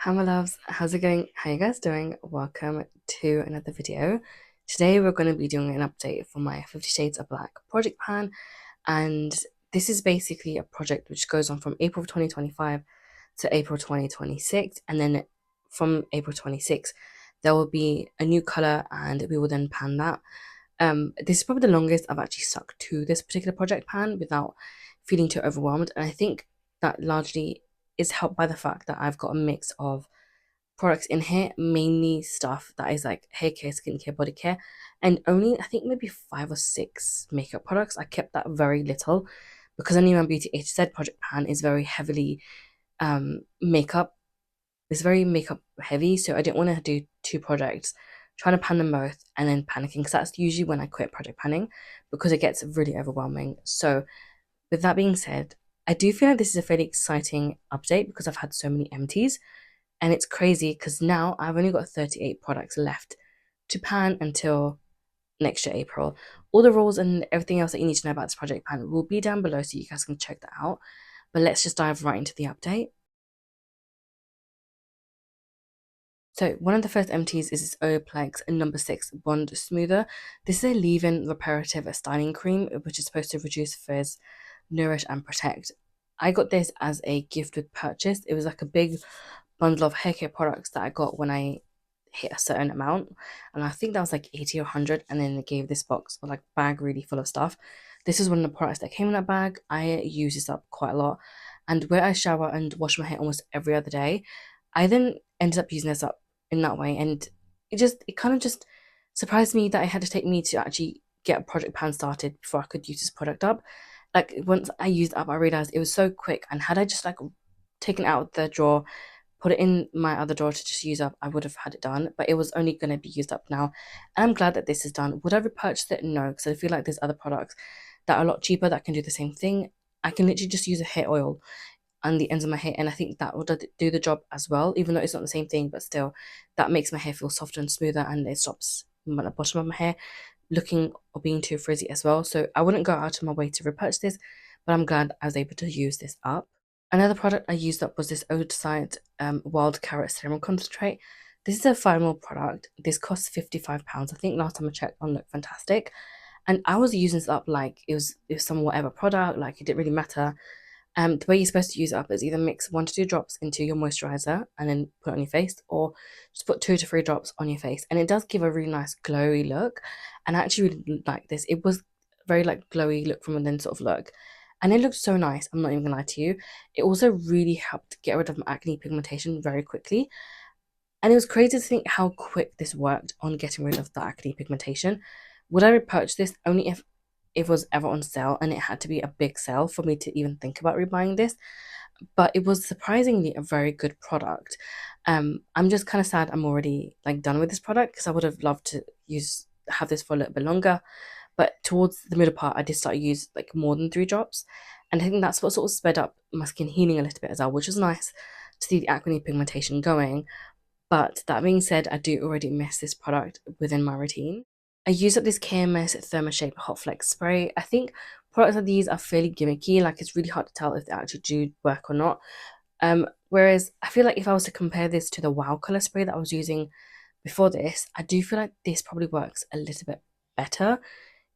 Hi my loves, how's it going? How you guys doing? Welcome to another video. Today we're going to be doing an update for my 50 Shades of Black project pan, and this is basically a project which goes on from April of 2025 to April 2026, and then from April 26 there will be a new color and we will then pan that. This is probably the longest I've actually stuck to this particular project pan without feeling too overwhelmed, and I think that largely is helped by the fact that I've got a mix of products in here, mainly stuff that is like hair care, skincare, body care, and only I think maybe 5 or 6 makeup products. I kept that very little because I knew my Beauty H Z project pan is very heavily makeup. It's very makeup heavy, so I didn't want to do 2 projects, trying to pan them both and then panicking, because that's usually when I quit project panning because it gets really overwhelming. So with that being said, I do feel like this is a fairly exciting update because I've had so many empties, and it's crazy because now I've only got 38 products left to pan until next year, April. All the rules and everything else that you need to know about this project pan will be down below so you guys can check that out. But let's just dive right into the update. So one of the first empties is this Olaplex number 6 Bond Smoother. This is a leave-in reparative styling cream, which is supposed to reduce frizz, nourish and protect. I got this as a gift with purchase. It was like a big bundle of hair care products that I got when I hit a certain amount, and I think that was like 80 or 100, and then they gave this box or like bag really full of stuff. This is one of the products that came in that bag. I use this up quite a lot, and where I shower and wash my hair almost every other day, I then ended up using this up in that way, and it kind of just surprised me that it had to take me to actually get a project pan started before I could use this product up. Like once I used it up, I realized it was so quick, and had I just like taken it out of the drawer, put it in my other drawer to just use up, I would have had it done, but it was only going to be used up now. And I'm glad that this is done. Would I repurchase it? No, because I feel like there's other products that are a lot cheaper that can do the same thing. I can literally just use a hair oil on the ends of my hair, and I think that will do the job as well, even though it's not the same thing, but still that makes my hair feel softer and smoother, and it stops the bottom of my hair looking or being too frizzy as well. So I wouldn't go out of my way to repurchase this, but I'm glad I was able to use this up. Another product I used up was this Oatside Wild Carrot Serum Concentrate. This is a 5 ml product. This costs £55. I think last time I checked on Look Fantastic. And I was using this up like it was some whatever product, like it didn't really matter. The way you're supposed to use it up is either mix 1 to 2 drops into your moisturizer and then put it on your face, or just put 2 to 3 drops on your face. And it does give a really nice glowy look. And I actually really like this. It was very like glowy look from within sort of look. And it looked so nice, I'm not even gonna lie to you. It also really helped get rid of my acne pigmentation very quickly. And it was crazy to think how quick this worked on getting rid of the acne pigmentation. Would I repurchase this? Only if it was ever on sale, and it had to be a big sale for me to even think about rebuying this. But it was surprisingly a very good product. I'm just kind of sad I'm already like done with this product, because I would have loved to have this for a little bit longer. But towards the middle part, I did start to use like more than 3 drops, and I think that's what sort of sped up my skin healing a little bit as well, which was nice to see the acne pigmentation going. But that being said, I do already miss this product within my routine. I use up this KMS Thermoshape Hot Flex Spray. I think products like these are fairly gimmicky, like it's really hard to tell if they actually do work or not. Whereas I feel like if I was to compare this to the Wow Color Spray that I was using before this, I do feel like this probably works a little bit better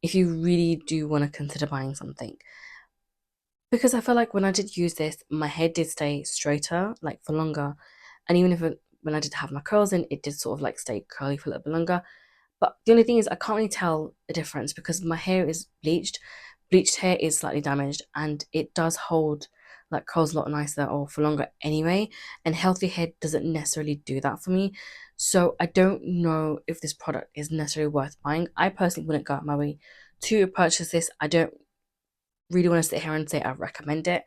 if you really do want to consider buying something. Because I feel like when I did use this, my hair did stay straighter, like for longer. And even when I did have my curls in, it did sort of like stay curly for a little bit longer. But the only thing is, I can't really tell the difference because my hair is bleached. Bleached hair is slightly damaged, and it does hold like curls a lot nicer or for longer anyway. And healthy hair doesn't necessarily do that for me. So I don't know if this product is necessarily worth buying. I personally wouldn't go out my way to purchase this. I don't really want to sit here and say I recommend it,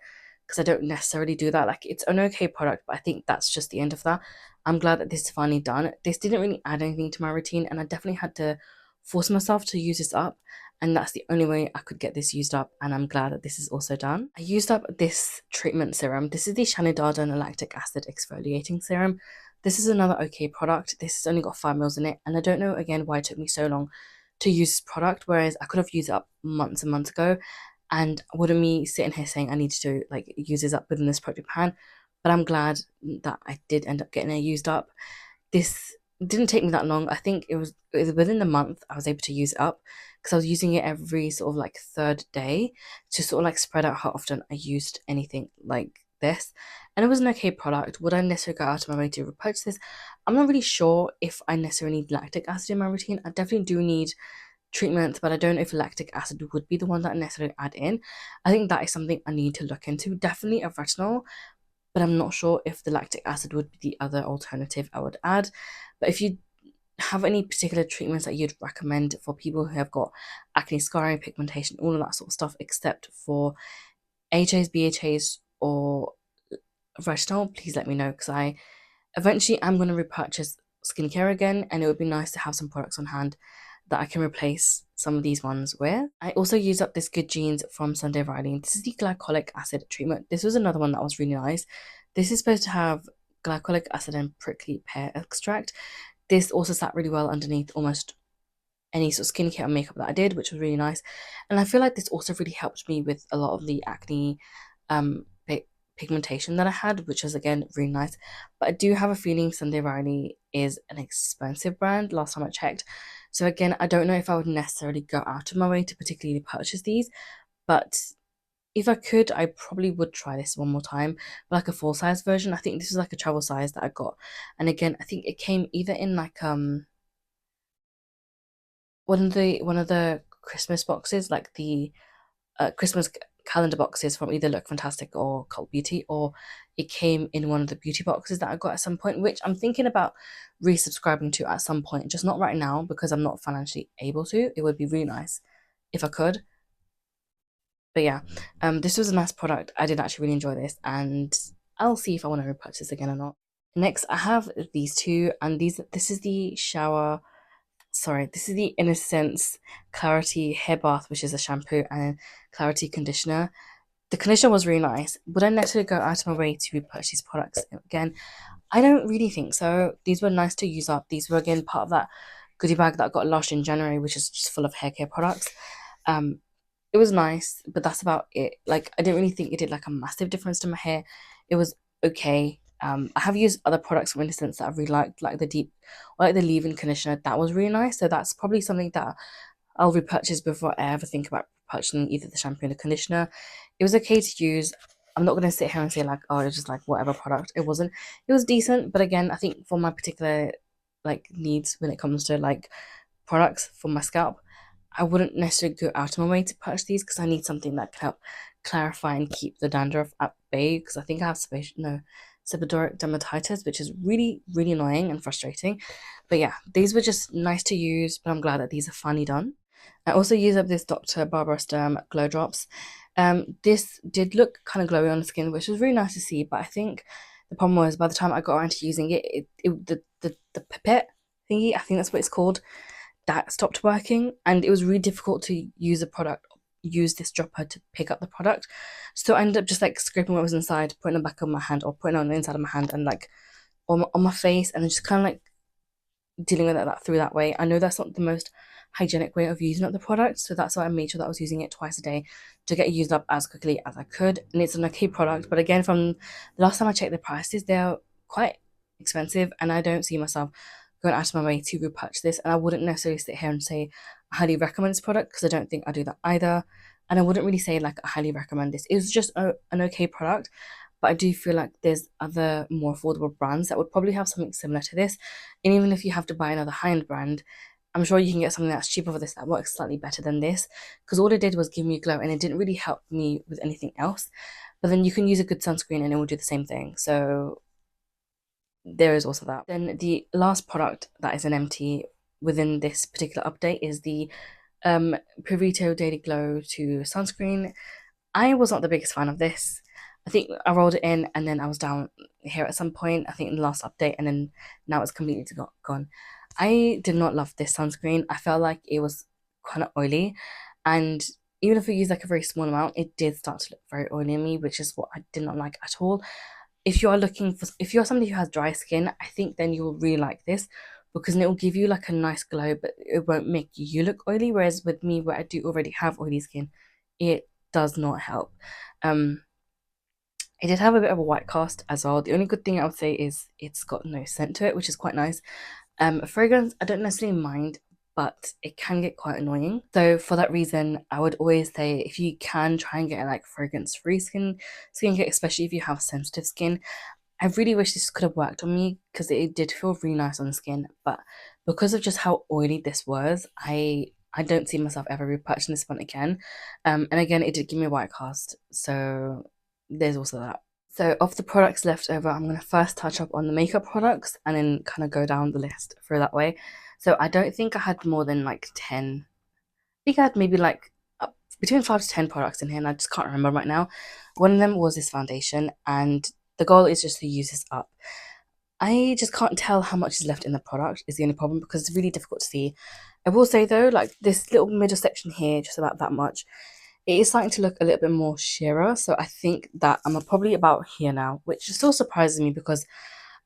because I don't necessarily do that. Like, it's an okay product, but I think that's just the end of that. I'm glad that this is finally done. This didn't really add anything to my routine, and I definitely had to force myself to use this up, and that's the only way I could get this used up, and I'm glad that this is also done. I used up this treatment serum. This is the Shani Darden Lactic Acid Exfoliating Serum. This is another okay product. This has only got 5 ml in it, and I don't know again why it took me so long to use this product, whereas I could have used it up months and months ago. And wouldn't me sitting here saying I need to like use this up within this project pan, but I'm glad that I did end up getting it used up. This didn't take me that long. I think it was within the month I was able to use it up, because I was using it every sort of like third day to sort of like spread out how often I used anything like this. And it was an okay product. Would I necessarily go out of my way to repurchase this? I'm not really sure if I necessarily need lactic acid in my routine. I definitely do need treatment, but I don't know if lactic acid would be the one that I necessarily add in. I think that is something I need to look into. Definitely a retinol, but I'm not sure if the lactic acid would be the other alternative I would add. But if you have any particular treatments that you'd recommend for people who have got acne, scarring, pigmentation, all of that sort of stuff, except for AHAs, BHAs, or retinol, please let me know, because I eventually am going to repurchase skincare again, and it would be nice to have some products on hand that I can replace some of these ones with. I also use up this Good Genes from Sunday Riley. This is the glycolic acid treatment. This was another one that was really nice. This is supposed to have glycolic acid and prickly pear extract. This also sat really well underneath almost any sort of skincare and makeup that I did, which was really nice. And I feel like this also really helped me with a lot of the acne pigmentation that I had, which was again really nice. But I do have a feeling Sunday Riley is an expensive brand last time I checked. So again, I don't know if I would necessarily go out of my way to particularly purchase these, but if I could, I probably would try this one more time, but like a full size version. I think this is like a travel size that I got. And again, I think it came either in like one of the Christmas boxes, like the Christmas calendar boxes from either Look Fantastic or Cult Beauty, or it came in one of the beauty boxes that I got at some point, which I'm thinking about resubscribing to at some point, just not right now because I'm not financially able to. It would be really nice if I could. But yeah, this was a nice product. I did actually really enjoy this, and I'll see if I want to repurchase again or not. Next, I have these two, and this is the shower. Sorry, this is the Innocence Clarity Hair Bath, which is a shampoo and clarity conditioner. The conditioner was really nice. Would I necessarily go out of my way to repurchase these products again? I don't really think so. These were nice to use up. These were again part of that goodie bag that got launched in January, which is just full of hair care products. Um, it was nice, but that's about it. Like, I didn't really think it did like a massive difference to my hair. It was okay. I have used other products from Innocence that I really liked, like the deep, or like the leave-in conditioner. That was really nice. So that's probably something that I'll repurchase before I ever think about purchasing either the shampoo or the conditioner. It was okay to use. I'm not gonna sit here and say like, oh, it's just like whatever product. It wasn't. It was decent, but again, I think for my particular like needs when it comes to like products for my scalp, I wouldn't necessarily go out of my way to purchase these because I need something that can help clarify and keep the dandruff at bay. Because I think I have seborrheic dermatitis, which is really, really annoying and frustrating. But yeah, these were just nice to use, but I'm glad that these are finally done. I also use up this Dr. Barbara Sturm Glow Drops. This did look kind of glowy on the skin, which was really nice to see, but I think the problem was by the time I got around to using the pipette thingy, I think that's what it's called, that stopped working, and it was really difficult to use this dropper to pick up the product. So I ended up just like scraping what was inside, putting it back on my hand, or putting it on the inside of my hand and like on my face, and then just kind of like dealing with it through that way. I know that's not the most hygienic way of using up the product, so that's why I made sure that I was using it twice a day to get it used up as quickly as I could. And it's an okay product, but again, from the last time I checked the prices, they're quite expensive, and I don't see myself going out of my way to repurchase this. And I wouldn't necessarily sit here and say I highly recommend this product because I don't think I do that either. And I wouldn't really say like I highly recommend this. It was just an okay product, but I do feel like there's other more affordable brands that would probably have something similar to this. And even if you have to buy another high-end brand, I'm sure you can get something that's cheaper for this that works slightly better than this. Because all it did was give me a glow and it didn't really help me with anything else. But then you can use a good sunscreen and it will do the same thing. So there is also that. Then the last product that is an empty within this particular update is the Purito Daily Glow to sunscreen. I was not the biggest fan of this. I think I rolled it in and then I was down here at some point, I think in the last update, and then now it's completely gone. I did not love this sunscreen. I felt like it was kind of oily, and even if I used like a very small amount, it did start to look very oily on me, which is what I did not like at all. If you're somebody who has dry skin, I think then you will really like this because it will give you like a nice glow, but it won't make you look oily. Whereas with me, where I do already have oily skin, it does not help. Um, It did have a bit of a white cast as well. The only good thing I would say is it's got no scent to it, which is quite nice. Fragrance, I don't necessarily mind, but it can get quite annoying. So for that reason, I would always say if you can try and get like fragrance-free skincare, especially if you have sensitive skin. I really wish this could have worked on me because it did feel really nice on the skin, but because of just how oily this was, I don't see myself ever repurchasing this one again. And again, it did give me a white cast, so there's also that. So of the products left over, I'm going to first touch up on the makeup products and then kind of go down the list through that way. So I don't think I had more than like 10. I think I had maybe like between 5 to 10 products in here, and I just can't remember right now. One of them was this foundation, and the goal is just to use this up. I just can't tell how much is left in the product is the only problem because it's really difficult to see. I will say though, like this little middle section here, just about that much, it is starting to look a little bit more sheerer. So I think that I'm probably about here now, which still surprises me because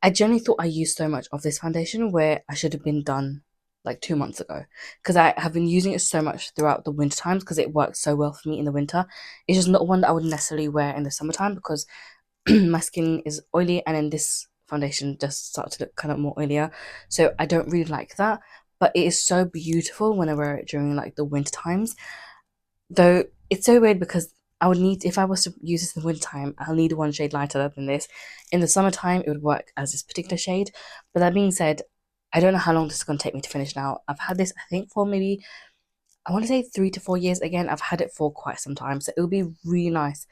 I generally thought I used so much of this foundation where I should have been done like 2 months ago because I have been using it so much throughout the winter times because it works so well for me in the winter. It's just not one that I would necessarily wear in the summertime because my skin is oily and then this foundation just starts to look kind of more oilier. So I don't really like that. But it is so beautiful when I wear it during like the winter times. Though it's so weird because I would need, if I was to use this in the winter time, I'll need one shade lighter than this. In the summertime, it would work as this particular shade. But that being said, I don't know how long this is going to take me to finish now. I've had this, I think, for maybe, I want to say 3 to 4 years. Again, I've had it for quite some time. So it would be really nice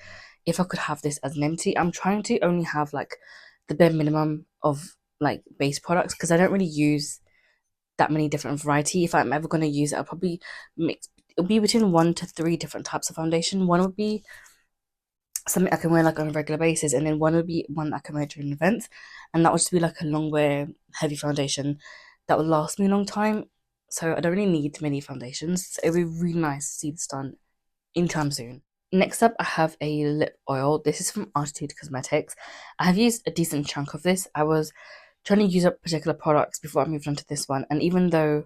if I could have this as an empty. I'm trying to only have like the bare minimum of like base products because I don't really use that many different variety. If I'm ever going to use it, I'll probably mix. It'll be between 1 to 3 different types of foundation. One would be something I can wear like on a regular basis, and then one would be one I can wear during events, and that would just be like a long wear heavy foundation that would last me a long time. So I don't really need many foundations. So it would be really nice to see this done anytime soon. Next up, I have a lip oil. This is from Artitude Cosmetics. I have used a decent chunk of this. I was trying to use up particular products before I moved on to this one, and even though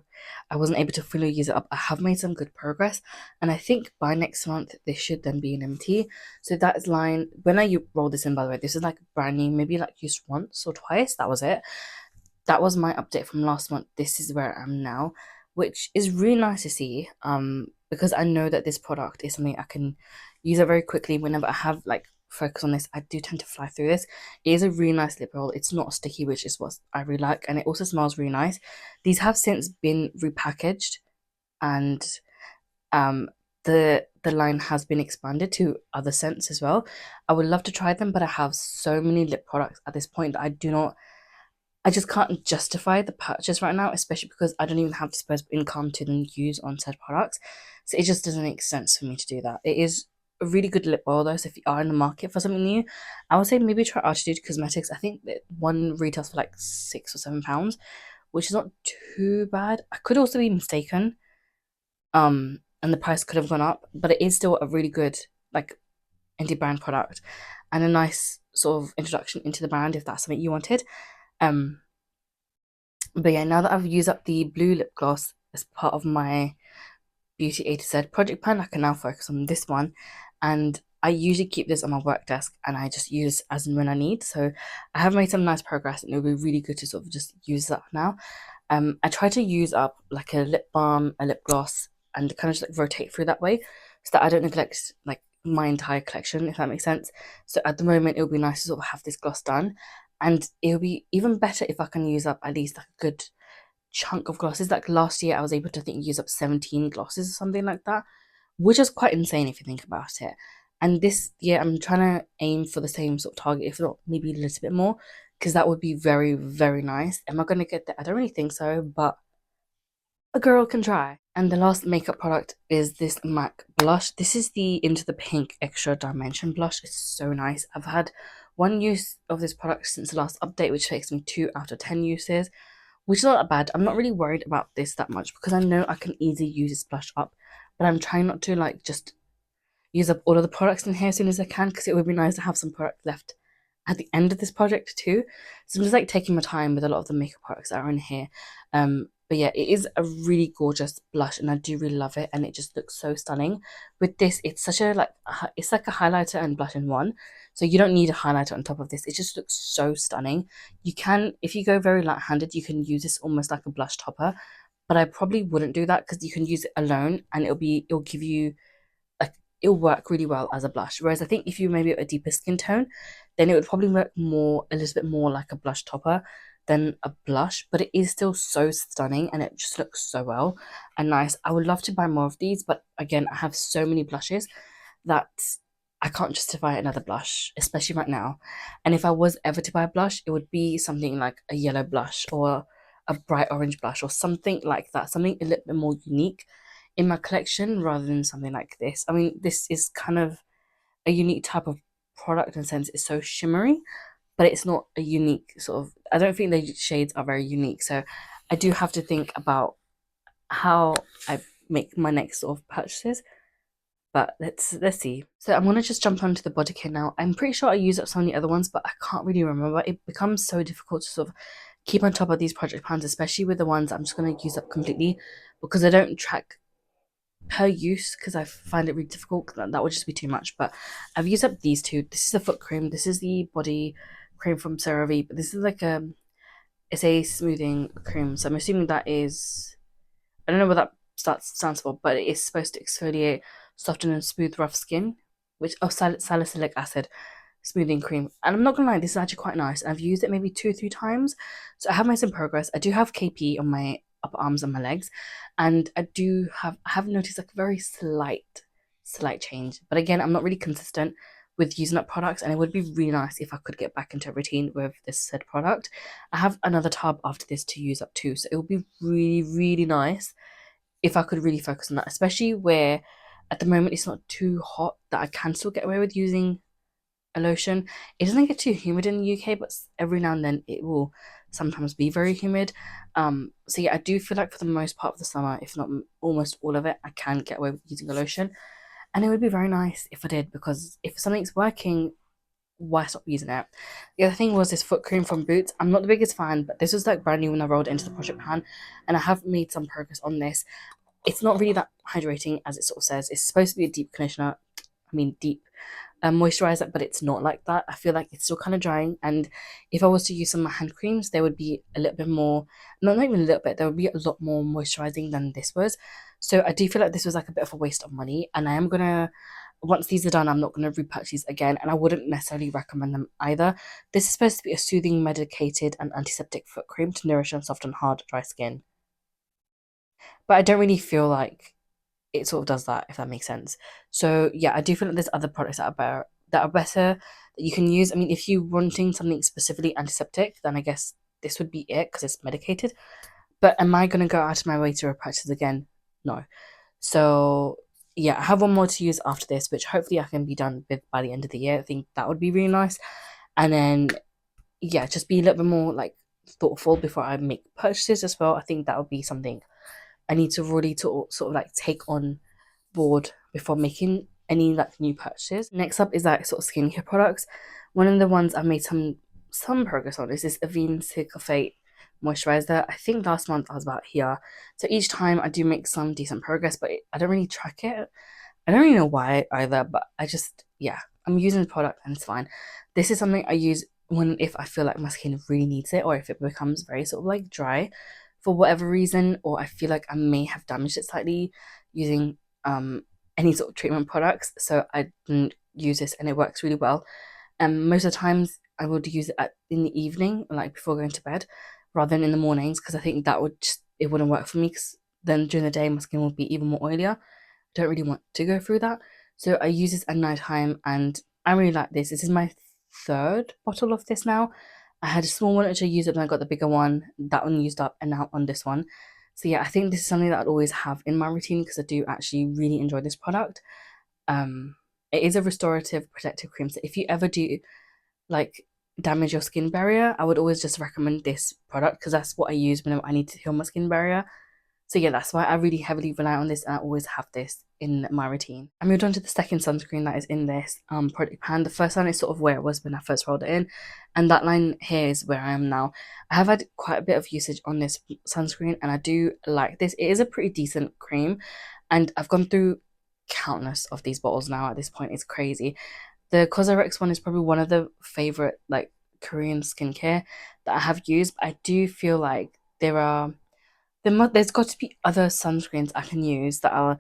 I wasn't able to fully use it up, I have made some good progress. And I think by next month, this should then be an MT. So that is line. When I roll this in, by the way, this is like brand new, maybe like used once or twice. That was it. That was my update from last month. This is where I am now, which is really nice to see. Because I know that this product is something I can use it very quickly whenever I have like focus on this. I do tend to fly through this. It is a really nice lip roll. It's not sticky, which is what I really like, and it also smells really nice. These have since been repackaged, and um the line has been expanded to other scents as well. I would love to try them, but I have so many lip products at this point that I just can't justify the purchase right now, especially because I don't even have disposable income to then use on said products. So it just doesn't make sense for me to do that. It is a really good lip oil though, so if you are in the market for something new, I would say maybe try Artitude Cosmetics. I think that one retails for like £6 or £7, which is not too bad. I could also be mistaken, and the price could have gone up, but it is still a really good like indie brand product and a nice sort of introduction into the brand if that's something you wanted. Um, but yeah, now that I've used up the blue lip gloss as part of my Beauty A to Z project plan, I can now focus on this one. And I usually keep this on my work desk and I just use as and when I need. So I have made some nice progress and it'll be really good to sort of just use that now. I try to use up like a lip balm, a lip gloss, and kind of just like rotate through that way so that I don't neglect like my entire collection, if that makes sense. So at the moment, it would be nice to sort of have this gloss done. And it would be even better if I can use up at least like a good chunk of glosses. Like last year, I was able to, I think, use up 17 glosses or something like that, which is quite insane if you think about it. And this year, I'm trying to aim for the same sort of target, if not maybe a little bit more, because that would be very, very nice. Am I going to get there? I don't really think so, but a girl can try. And the last makeup product is this MAC blush. This is the Into the Pink Extra Dimension blush. It's so nice. I've had one use of this product since the last update, which takes me 2 out of 10 uses, which is not that bad. I'm not really worried about this that much because I know I can easily use this blush up, but I'm trying not to like just use up all of the products in here as soon as I can because it would be nice to have some product left at the end of this project too. So I'm just like taking my time with a lot of the makeup products that are in here. But yeah, it is a really gorgeous blush and I do really love it and it just looks so stunning. With this, it's such a like it's like a highlighter and blush in one. So you don't need a highlighter on top of this. It just looks so stunning. You can, if you go very light-handed, you can use this almost like a blush topper, but I probably wouldn't do that because you can use it alone and it'll give you like, it'll work really well as a blush. Whereas I think if you maybe a deeper skin tone, then it would probably work more, a little bit more like a blush topper than a blush, but it is still so stunning and it just looks so well and nice. I would love to buy more of these, but again, I have so many blushes that I can't justify another blush, especially right now. And if I was ever to buy a blush, it would be something like a yellow blush or a bright orange blush or something like that, something a little bit more unique in my collection rather than something like this. I mean, this is kind of a unique type of product in the sense it's so shimmery, but it's not a unique sort of, I don't think the shades are very unique. So I do have to think about how I make my next sort of purchases. But let's see. So I'm gonna just jump onto the body care now. I'm pretty sure I use up some of the other ones, but I can't really remember. It becomes so difficult to sort of keep on top of these project plans, especially with the ones I'm just gonna use up completely because I don't track per use because I find it really difficult. That would just be too much. But I've used up these two. This is a foot cream. This is the body cream from CeraVe. But this is like it's a smoothing cream. So I'm assuming that is, I don't know what that stands for, but it is supposed to exfoliate, soften, and smooth rough skin. Which salicylic acid smoothing cream. And I'm not gonna lie, this is actually quite nice. I've used it maybe 2 or 3 times, so I have made some progress. I do have KP on my upper arms and my legs, and I have noticed like a very slight change. But again, I'm not really consistent with using up products, and it would be really nice if I could get back into a routine with this said product. I have another tub after this to use up too, so it would be really nice if I could really focus on that, especially where at the moment it's not too hot that I can still get away with using a lotion. It doesn't get too humid in the UK, but every now and then it will sometimes be very humid. So yeah, I do feel like for the most part of the summer, if not almost all of it, I can get away with using a lotion. And it would be very nice if I did, because if something's working, why stop using it? The other thing was this foot cream from Boots. I'm not the biggest fan, but this was like brand new when I rolled into the project pan, and I have made some progress on this. It's not really that hydrating as it sort of says. It's supposed to be a deep conditioner. I mean, deep moisturizer, but it's not like that. I feel like it's still kind of drying. And if I was to use some of my hand creams, there would be a little bit more, not even a little bit, there would be a lot more moisturizing than this was. So I do feel like this was like a bit of a waste of money. And I am going to, once these are done, I'm not going to repurchase again. And I wouldn't necessarily recommend them either. This is supposed to be a soothing, medicated, and antiseptic foot cream to nourish and soften hard, dry skin. But I don't really feel like it sort of does that, if that makes sense. So yeah, I do feel like there's other products that are better that you can use. I mean, if you're wanting something specifically antiseptic, then I guess this would be it because it's medicated. But am I gonna go out of my way to repurchase again? No. So yeah, I have one more to use after this, which hopefully I can be done with by the end of the year. I think that would be really nice. And then yeah, just be a little bit more like thoughtful before I make purchases as well. I think that would be something I need to really sort of like take on board before making any like new purchases. Next up is like sort of skincare products. One of the ones I've made some progress on is this Avene Cicaphate moisturizer. I think last month I was about here. So each time I do make some decent progress, but I don't really track it. I don't really know why either, but I just, yeah, I'm using the product and it's fine. This is something I use when if I feel like my skin really needs it or if it becomes very sort of like dry for whatever reason, or I feel like I may have damaged it slightly using any sort of treatment products. So I didn't use this and it works really well. And most of the times I would use it in the evening, like before going to bed, rather than in the mornings, because I think that would just, it wouldn't work for me because then during the day my skin would be even more oilier. I don't really want to go through that. So I use this at night time and I really like this. This is my third bottle of this now. I had a small one which I used up and I got the bigger one. That one used up and now on this one. So yeah, I think this is something that I'd always have in my routine because I do actually really enjoy this product. Um, it is a restorative protective cream. So if you ever do like damage your skin barrier, I would always just recommend this product because that's what I use whenever I need to heal my skin barrier. So yeah, that's why I really heavily rely on this and I always have this in my routine. I moved on to the second sunscreen that is in this product pan. The first line is sort of where it was when I first rolled it in, and that line here is where I am now. I have had quite a bit of usage on this sunscreen and I do like this. It is a pretty decent cream and I've gone through countless of these bottles now at this point. It's crazy. The Cosrx one is probably one of the favorite like Korean skincare that I have used. I do feel like there's got to be other sunscreens I can use that are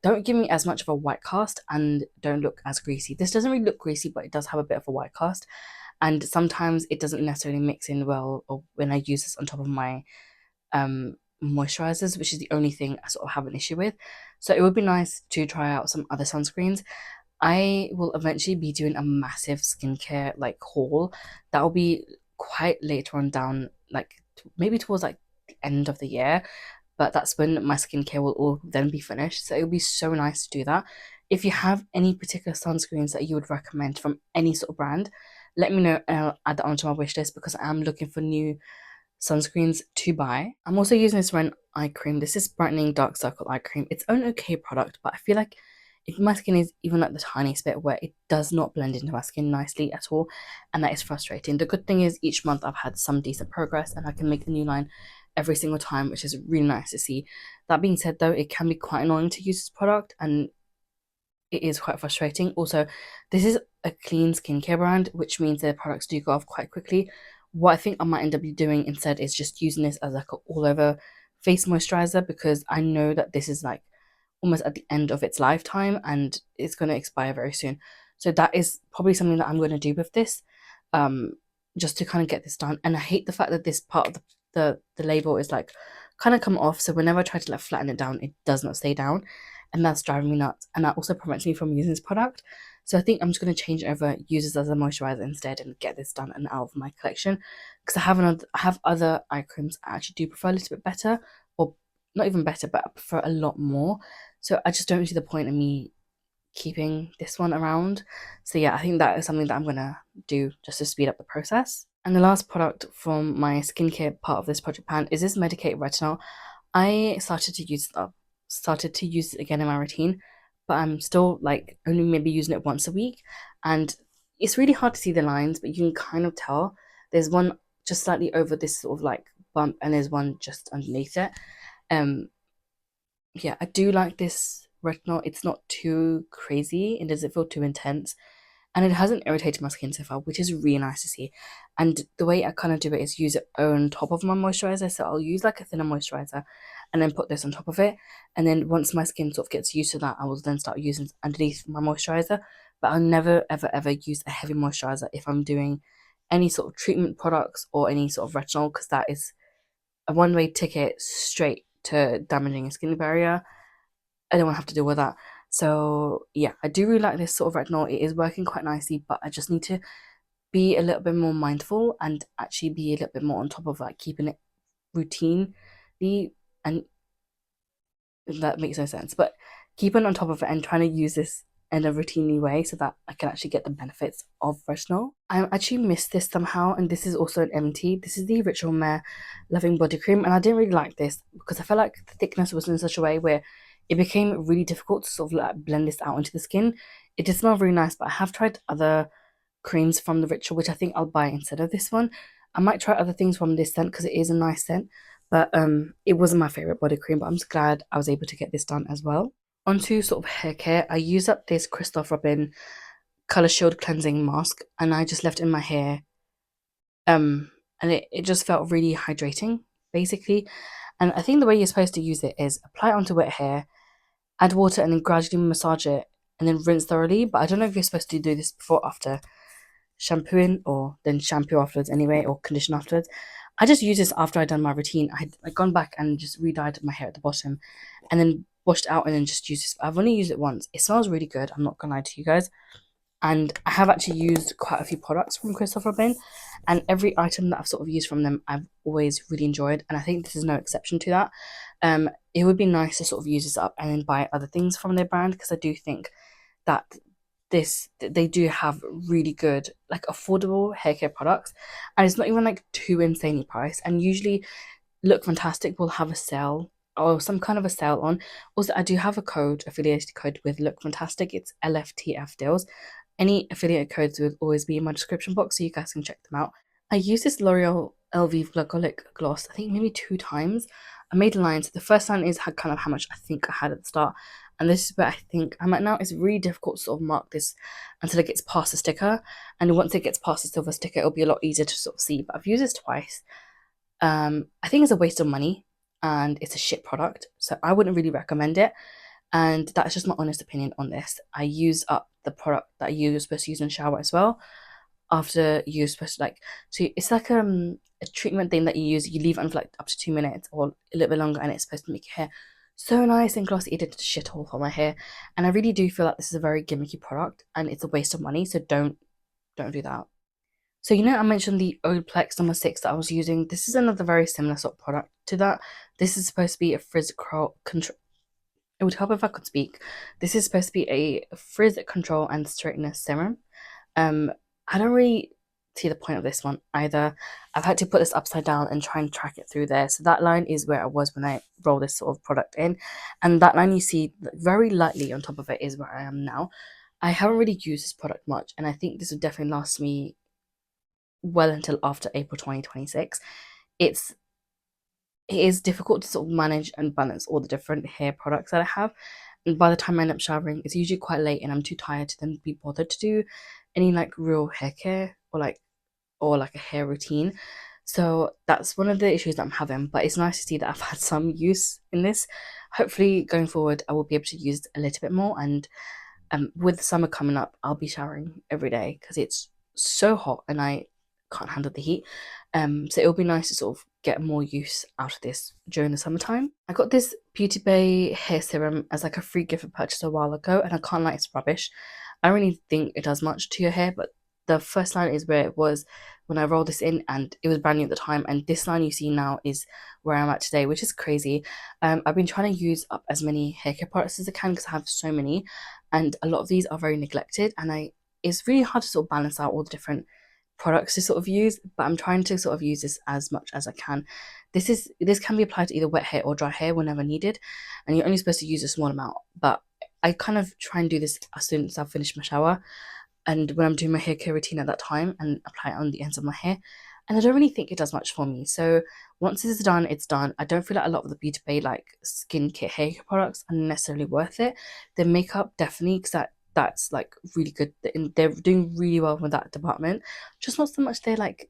don't give me as much of a white cast and don't look as greasy. This doesn't really look greasy, but it does have a bit of a white cast, and sometimes it doesn't necessarily mix in well or when I use this on top of my moisturizers, which is the only thing I sort of have an issue with. So it would be nice to try out some other sunscreens. I will eventually be doing a massive skincare like haul that will be quite later on down, like maybe towards like the end of the year, but that's when my skincare will all then be finished. So it would be so nice to do that. If you have any particular sunscreens that you would recommend from any sort of brand, let me know and I'll add that onto my wish list because I am looking for new sunscreens to buy. I'm also using this Ren eye cream. This is brightening dark circle eye cream. It's an okay product, but I feel like if my skin is even like the tiniest bit where it does not blend into my skin nicely at all, and that is frustrating. The good thing is each month I've had some decent progress and I can make the new line every single time, which is really nice to see. That being said though, it can be quite annoying to use this product and it is quite frustrating. Also, this is a clean skincare brand, which means their products do go off quite quickly. What I think I might end up doing instead is just using this as like a all over face moisturizer because I know that this is like almost at the end of its lifetime and it's going to expire very soon. So that is probably something that I'm going to do with this, um, just to kind of get this done. And I hate the fact that this part of the label is like kind of come off. So whenever I try to like flatten it down, it does not stay down, and that's driving me nuts. And that also prevents me from using this product. So I think I'm just going to change over, use this as a moisturizer instead, and get this done and out of my collection because I have other eye creams I actually do prefer a little bit better, or not even better, but I prefer a lot more. So I just don't see the point in me keeping this one around. So yeah, I think that is something that I'm gonna do just to speed up the process. And the last product from my skincare part of this project pan is this Medicated Retinol. I started to use it again in my routine, but I'm still like only maybe using it once a week, and it's really hard to see the lines, but you can kind of tell. There's one just slightly over this sort of like bump, and there's one just underneath it. Um, yeah, I do like this retinol. It's not too crazy. It doesn't feel too intense. And it hasn't irritated my skin so far, which is really nice to see. And the way I kind of do it is use it on top of my moisturizer. So I'll use like a thinner moisturizer and then put this on top of it. And then once my skin sort of gets used to that, I will then start using underneath my moisturizer. But I'll never, ever, ever use a heavy moisturizer if I'm doing any sort of treatment products or any sort of retinol, because that is a one-way ticket straight to damaging a skin barrier. I don't want to have to deal with that. So yeah, I do really like this sort of retinol. It is working quite nicely, but I just need to be a little bit more mindful and actually be a little bit more on top of like keeping it routinely, and that makes no sense. But keeping on top of it and trying to use this in a routinely way so that I can actually get the benefits of retinol. I actually missed this somehow, and this is also an MT. This is the Ritual Mare Loving Body Cream, and I didn't really like this because I felt like the thickness was in such a way where it became really difficult to sort of like blend this out into the skin. It did smell really nice, but I have tried other creams from the Ritual, which I think I'll buy instead of this one. I might try other things from this scent because it is a nice scent, but it wasn't my favorite body cream. But I'm just glad I was able to get this done as well. Onto sort of hair care, I use up this Christoph Robin Color Shield Cleansing Mask, and I just left it in my hair. And it just felt really hydrating, basically. And I think the way you're supposed to use it is apply it onto wet hair, add water, and then gradually massage it, and then rinse thoroughly. But I don't know if you're supposed to do this before or after shampooing, or then shampoo afterwards anyway, or condition afterwards. I just used this after I'd done my routine. I had gone back and just re-dyed my hair at the bottom and then washed it out and then just used this. I've only used it once. It smells really good. I'm not gonna lie to you guys. And I have actually used quite a few products from Christoph Robin, and every item that I've sort of used from them, I've always really enjoyed. And I think this is no exception to that. It would be nice to sort of use this up and then buy other things from their brand because I do think that they do have really good like affordable hair care products, and it's not even like too insanely priced. And usually Look Fantastic will have a sale or some kind of a sale on. Also, I do have a code, affiliated code with Look Fantastic. It's LFTF deals. Any affiliate codes will always be in my description box, so you guys can check them out. I use this L'Oreal Elvive Glycolic gloss I think maybe 2 times. I made lines. The first line is kind of how much I think I had at the start, and this is where I think I'm at now. It's really difficult to sort of mark this until it gets past the sticker, and once it gets past the silver sticker, it'll be a lot easier to sort of see. But I've used this twice. I think it's a waste of money, and it's a shit product, so I wouldn't really recommend it. And that's just my honest opinion on this. I use up the product that you're supposed to use in the shower as well. After you're supposed to like, so it's like a treatment thing that you use. You leave it on for like up to 2 minutes or a little bit longer, and it's supposed to make your hair so nice and glossy. It did shit all for my hair, and I really do feel like this is a very gimmicky product, and it's a waste of money. So don't do that. So you know, I mentioned the Olaplex number 6 that I was using. This is another very similar sort of product to that. This is supposed to be a frizz control. It would help if I could speak. This is supposed to be a frizz control and straightener serum. Um, I don't really see the point of this one either. I've had to put this upside down and try and track it through there. So that line is where I was when I roll this sort of product in, and that line you see very lightly on top of it is where I am now. I haven't really used this product much, and I think this would definitely last me well until after April 2026. It's it is difficult to sort of manage and balance all the different hair products that I have. And by the time I end up showering, it's usually quite late and I'm too tired to then be bothered to do any like real hair care or like a hair routine. So that's one of the issues that I'm having. But it's nice to see that I've had some use in this. Hopefully going forward I will be able to use it a little bit more, and with summer coming up, I'll be showering every day because it's so hot and I can't handle the heat. So it'll be nice to sort of get more use out of this during the summertime. I got this Beauty Bay hair serum as like a free gift for purchase a while ago, and I can't lie, it's rubbish. I don't really think it does much to your hair, but the first line is where it was when I rolled this in, and it was brand new at the time. And this line you see now is where I'm at today, which is crazy. I've been trying to use up as many hair care products as I can because I have so many, and a lot of these are very neglected, and I it's really hard to sort of balance out all the different products to sort of use, but I'm trying to sort of use this as much as I can. This can be applied to either wet hair or dry hair whenever needed, and you're only supposed to use a small amount, but I kind of try and do this as soon as I've finished my shower and when I'm doing my hair care routine at that time, and apply it on the ends of my hair. And I don't really think it does much for me. So once this is done, it's done. I don't feel like a lot of the Beauty Bay like skincare hair care products are necessarily worth it. The makeup definitely, because that's like really good. They're doing really well with that department. Just not so much their like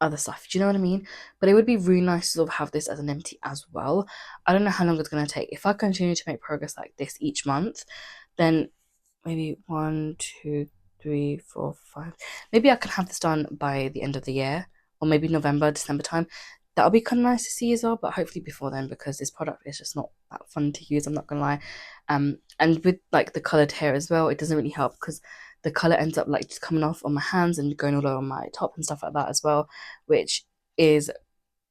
other stuff. Do you know what I mean? But it would be really nice to sort of have this as an empty as well. I don't know how long it's gonna take. If I continue to make progress like this each month, then maybe 1, 2, 3, 4, 5. Maybe I can have this done by the end of the year, or maybe November, December time. That'll be kind of nice to see as well, but hopefully before then, because this product is just not that fun to use. I'm not gonna lie. And with like the colored hair as well, it doesn't really help because the color ends up like just coming off on my hands and going all over my top and stuff like that as well, which is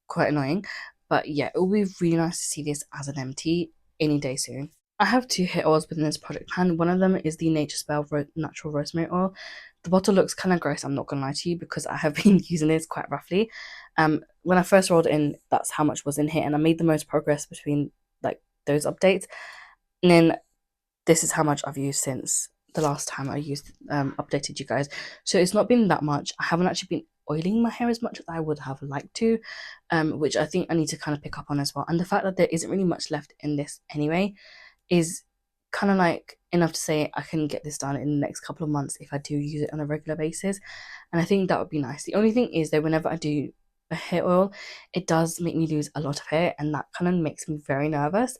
quite annoying. But yeah, it will be really nice to see this as an empty any day soon. I have two hair oils within this project pan. One of them is the Nature Spell Natural Rosemary Oil. The bottle looks kind of gross, I'm not gonna lie to you, because I have been using this quite roughly. When I first rolled it in, that's how much was in here, and I made the most progress between like those updates. And then this is how much I've used since the last time I used updated you guys. So it's not been that much. I haven't actually been oiling my hair as much as I would have liked to, which I think I need to kind of pick up on as well. And the fact that there isn't really much left in this anyway is kind of like enough to say I can get this done in the next couple of months if I do use it on a regular basis. And I think that would be nice. The only thing is that whenever I do a hair oil, it does make me lose a lot of hair, and that kind of makes me very nervous.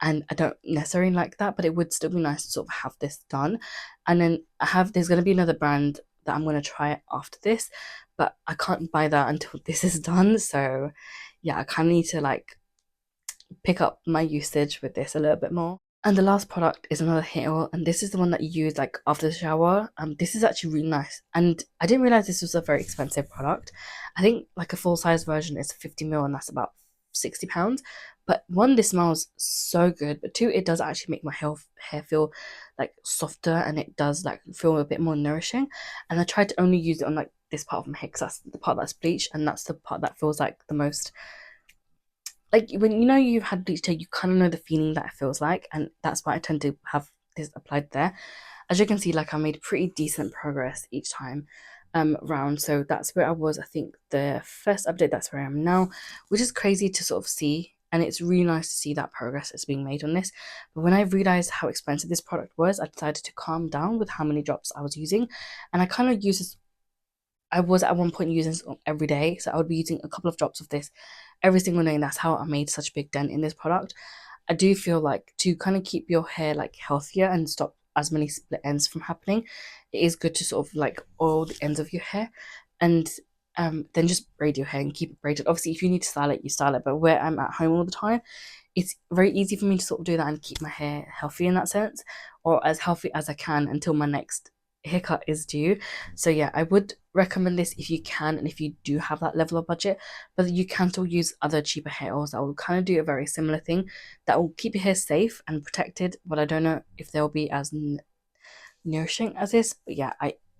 And I don't necessarily like that, but it would still be nice to sort of have this done. And then there's going to be another brand that I'm going to try after this, but I can't buy that until this is done. So yeah, I kind of need to like pick up my usage with this a little bit more. And the last product is another hair oil, and this is the one that you use like after the shower. This is actually really nice, and I didn't realize this was a very expensive product. I think like a full size version is 50 ml, and that's about £60. But one, this smells so good, but two, it does actually make my hair feel like softer, and it does like feel a bit more nourishing. And I tried to only use it on like this part of my hair because that's the part that's bleached, and that's the part that feels like the most like when you know you've had bleached hair, you kind of know the feeling that it feels like, and that's why I tend to have this applied there. As you can see, like I made pretty decent progress each time round. So that's where I was. I think the first update, that's where I am now, which is crazy to sort of see and it's really nice to see that progress is being made on this. But when I realized how expensive this product was, I decided to calm down with how many drops I was using, and I kind of use this. I was at one point using this every day, so I would be using a couple of drops of this every single day, and that's how I made such a big dent in this product. I do feel like to kind of keep your hair like healthier and stop as many split ends from happening, it is good to sort of like oil the ends of your hair, and then just braid your hair and keep it braided. Obviously, if you need to style it, you style it. But where I'm at home all the time, it's very easy for me to sort of do that and keep my hair healthy in that sense, or as healthy as I can until my next haircut is due. So yeah, I would recommend this if you can and if you do have that level of budget, but you can still use other cheaper hair oils that will kind of do a very similar thing that will keep your hair safe and protected, but I don't know if they'll be as nourishing as this. But yeah,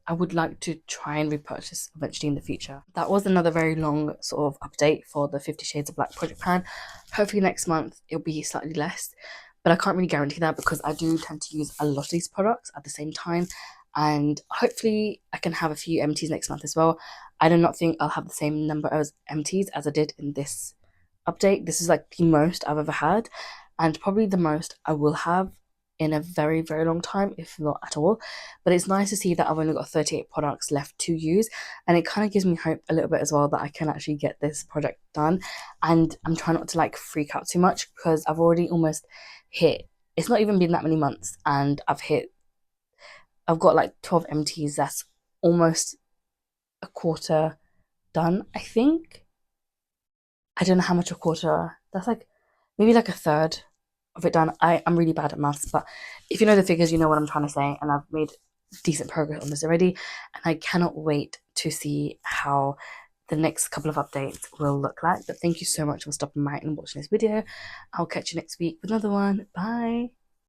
I would like to try and repurchase eventually in the future. That was another very long sort of update for the 50 Shades of Black project pan. Hopefully next month it'll be slightly less, but I can't really guarantee that because I do tend to use a lot of these products at the same time, and hopefully I can have a few empties next month as well. I do not think I'll have the same number of empties as I did in this update. This is like the most I've ever had, and probably the most I will have in a very, very long time, if not at all. But it's nice to see that I've only got 38 products left to use, and it kind of gives me hope a little bit as well that I can actually get this project done. And I'm trying not to like freak out too much because I've already almost hit, it's not even been that many months, and I've got like 12 MTs. That's almost a quarter done, I think. I don't know how much a quarter, that's like maybe like a third of it done. I'm really bad at maths, but if you know the figures, you know what I'm trying to say. And I've made decent progress on this already. And I cannot wait to see how the next couple of updates will look like. But thank you so much for stopping by and watching this video. I'll catch you next week with another one. Bye.